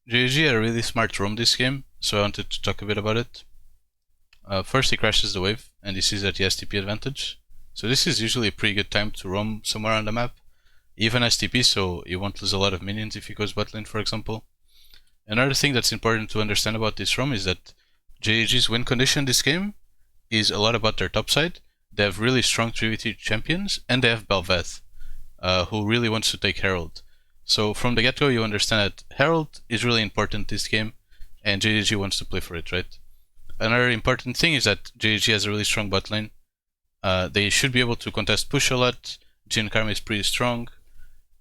JDG had a really smart roam this game, so I wanted to talk a bit about it. First, he crashes the wave, and he sees that he has TP advantage. So this is usually a pretty good time to roam somewhere on the map. He even has TP, so he won't lose a lot of minions if he goes bot lane, for example. Another thing that's important to understand about this roam is that JDG's win condition this game is a lot about their top side. They have really strong 3v3 champions, and they have Bel'Veth, who really wants to take Herald. So from the get-go you understand that Herald is really important this game, and JDG wants to play for it, right? Another important thing is that JDG has a really strong bot lane. They should be able to contest push a lot. Jhin Karma is pretty strong,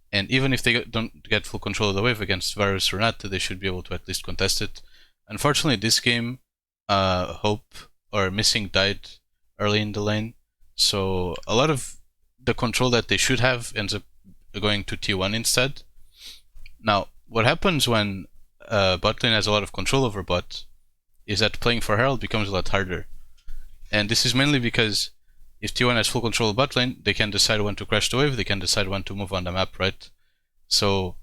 and even if they don't get full control of the wave against Varus or Renata, they should be able to at least contest it. Unfortunately, this game, Hope or Missing died early in the lane, so a lot of the control that they should have ends up going to T1 instead. Now, what happens when bot lane has a lot of control over bot is that playing for Herald becomes a lot harder. And this is mainly because if T1 has full control of bot lane, they can decide when to crash the wave, they can decide when to move on the map, right? So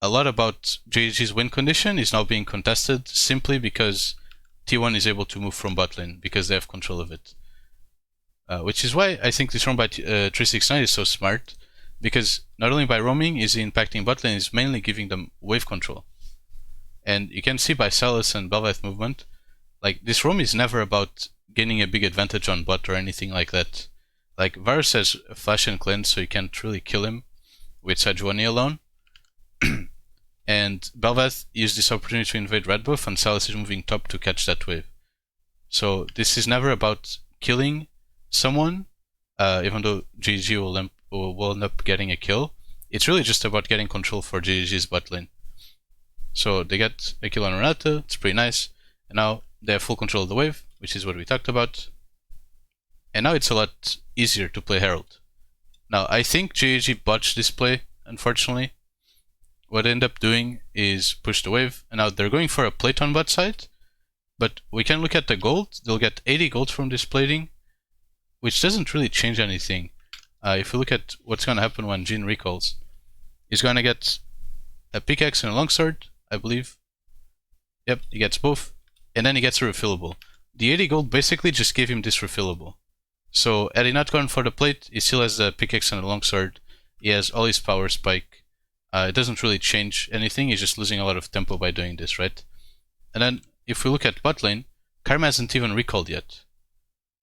a lot about JDG's win condition is now being contested simply because T1 is able to move from bot lane because they have control of it. Which is why I think this roam by 369 is so smart, because not only by roaming is he impacting bot lane, is mainly giving them wave control. And you can see by Sylas and Bel'Veth movement, like this roam is never about gaining a big advantage on bot or anything like that. Like Varus has flash and cleanse, so you can't really kill him with Sejuani alone. And Bel'Veth used this opportunity to invade red buff, and Sylas is moving top to catch that wave. So this is never about killing someone, even though JDG will end up getting a kill. It's really just about getting control for JDG's bot lane. So they get a kill on Renata, it's pretty nice, and now they have full control of the wave, which is what we talked about. And now it's a lot easier to play Herald. Now I think JDG botched this play, unfortunately. What they end up doing is push the wave, and now they're going for a plate on bot side, but we can look at the gold. They'll get 80 gold from this plating, which doesn't really change anything. If you look at what's going to happen when Jhin recalls, he's going to get a pickaxe and a longsword, I believe. Yep, he gets both, and then he gets a refillable. The 80 gold basically just gave him this refillable. So had he not gone for the plate, he still has the pickaxe and the longsword. He has all his power spike. It doesn't really change anything, he's just losing a lot of tempo by doing this, right? And then if we look at bot lane, Karma hasn't even recalled yet.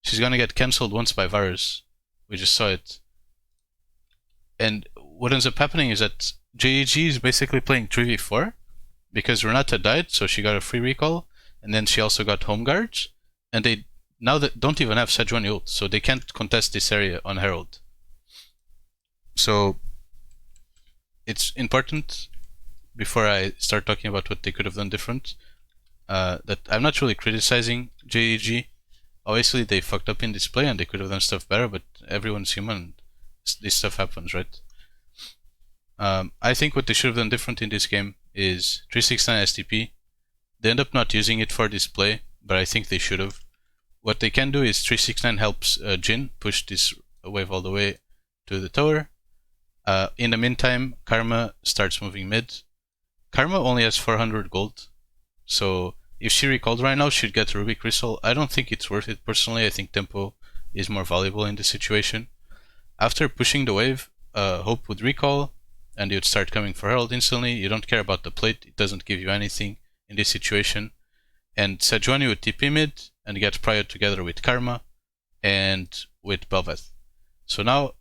She's gonna get cancelled once by Varus. We just saw it. And what ends up happening is that JDG is basically playing 3v4 because Renata died, so she got a free recall, and then she also got home guards, and they now don't even have Sejuani ult, so they can't contest this area on Herald. So it's important, before I start talking about what they could have done different, that I'm not really criticizing JDG. Obviously they fucked up in display and they could have done stuff better, but everyone's human. This stuff happens, right? I think what they should have done different in this game is 369 STP. They end up not using it for display, but I think they should have. What they can do is 369 helps Jhin push this wave all the way to the tower. In the meantime, Karma starts moving mid. Karma only has 400 gold, so if she recalled right now, she'd get a Ruby Crystal. I don't think it's worth it personally. I think tempo is more valuable in this situation. After pushing the wave, Hope would recall, and you'd start coming for Herald instantly. You don't care about the plate, it doesn't give you anything in this situation. And Sejuani would TP mid and get Prior together with Karma and with Bel'Veth. So now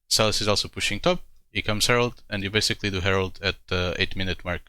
Sylas is also pushing top, he comes Herald, and you basically do Herald at the 8-minute mark.